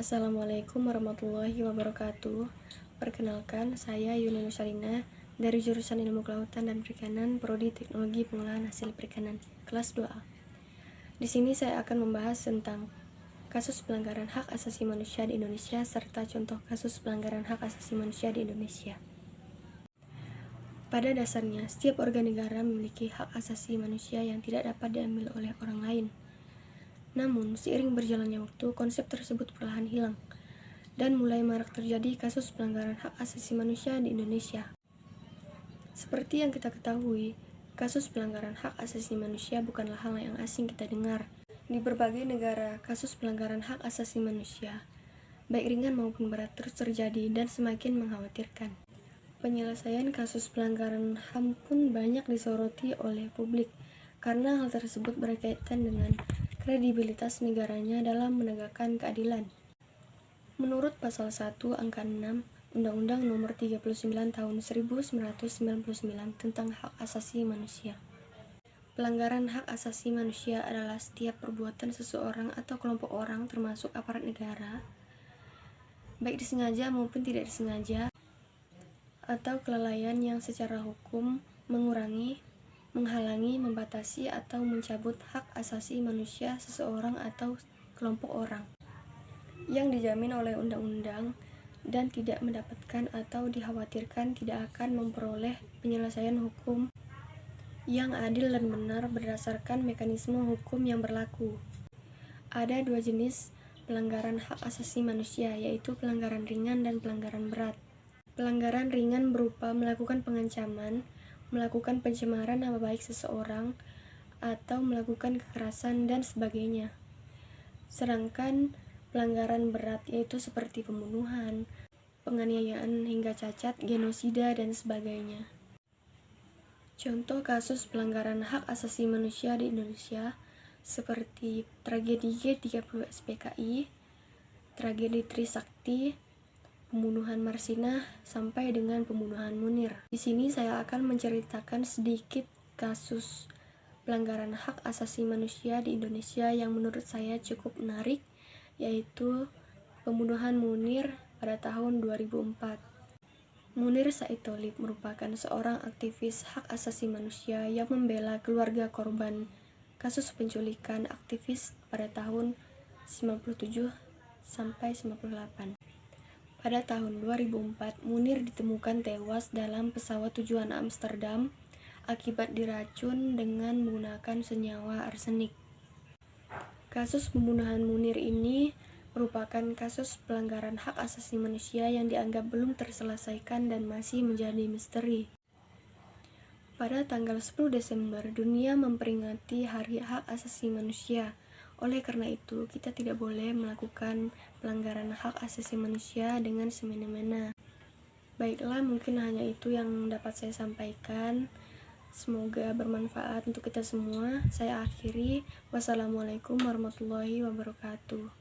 Assalamualaikum warahmatullahi wabarakatuh. Perkenalkan, saya Yuni Nusarina dari jurusan Ilmu Kelautan dan Perikanan, Prodi Teknologi Pengolahan Hasil Perikanan, kelas 2A. Di sini saya akan membahas tentang kasus pelanggaran hak asasi manusia di Indonesia serta contoh kasus pelanggaran hak asasi manusia di Indonesia. Pada dasarnya, setiap warga negara memiliki hak asasi manusia yang tidak dapat diambil oleh orang lain. Namun, seiring berjalannya waktu, konsep tersebut perlahan hilang, dan mulai marak terjadi kasus pelanggaran hak asasi manusia di Indonesia. Seperti yang kita ketahui, kasus pelanggaran hak asasi manusia bukanlah hal yang asing kita dengar. Di berbagai negara, kasus pelanggaran hak asasi manusia, baik ringan maupun berat, terus terjadi dan semakin mengkhawatirkan. Penyelesaian kasus pelanggaran HAM pun banyak disoroti oleh publik, karena hal tersebut berkaitan dengan kredibilitas negaranya dalam menegakkan keadilan. Menurut Pasal 1 Angka 6 Undang-Undang Nomor 39 Tahun 1999 tentang Hak Asasi Manusia, pelanggaran hak asasi manusia adalah setiap perbuatan seseorang atau kelompok orang termasuk aparat negara, baik disengaja maupun tidak disengaja, atau kelalaian yang secara hukum mengurangi, menghalangi, membatasi, atau mencabut hak asasi manusia seseorang atau kelompok orang yang dijamin oleh undang-undang dan tidak mendapatkan atau dikhawatirkan tidak akan memperoleh penyelesaian hukum yang adil dan benar berdasarkan mekanisme hukum yang berlaku. Ada dua jenis pelanggaran hak asasi manusia, yaitu pelanggaran ringan dan pelanggaran berat. Pelanggaran ringan berupa melakukan pengancaman, melakukan pencemaran nama baik seseorang, atau melakukan kekerasan dan sebagainya. Sedangkan pelanggaran berat yaitu seperti pembunuhan, penganiayaan hingga cacat, genosida, dan sebagainya. Contoh kasus pelanggaran hak asasi manusia di Indonesia seperti tragedi G30 SPKI, tragedi Trisakti, pembunuhan Marsinah, sampai dengan pembunuhan Munir. Di sini saya akan menceritakan sedikit kasus pelanggaran hak asasi manusia di Indonesia yang menurut saya cukup menarik, yaitu pembunuhan Munir pada tahun 2004. Munir Said Tholib merupakan seorang aktivis hak asasi manusia yang membela keluarga korban kasus penculikan aktivis pada tahun 97 sampai 98. Pada tahun 2004, Munir ditemukan tewas dalam pesawat tujuan Amsterdam akibat diracun dengan menggunakan senyawa arsenik. Kasus pembunuhan Munir ini merupakan kasus pelanggaran hak asasi manusia yang dianggap belum terselesaikan dan masih menjadi misteri. Pada tanggal 10 Desember, dunia memperingati Hari Hak Asasi Manusia. Oleh karena itu, kita tidak boleh melakukan pelanggaran hak asasi manusia dengan semena-mena. Baiklah, mungkin hanya itu yang dapat saya sampaikan. Semoga bermanfaat untuk kita semua. Saya akhiri. Wassalamualaikum warahmatullahi wabarakatuh.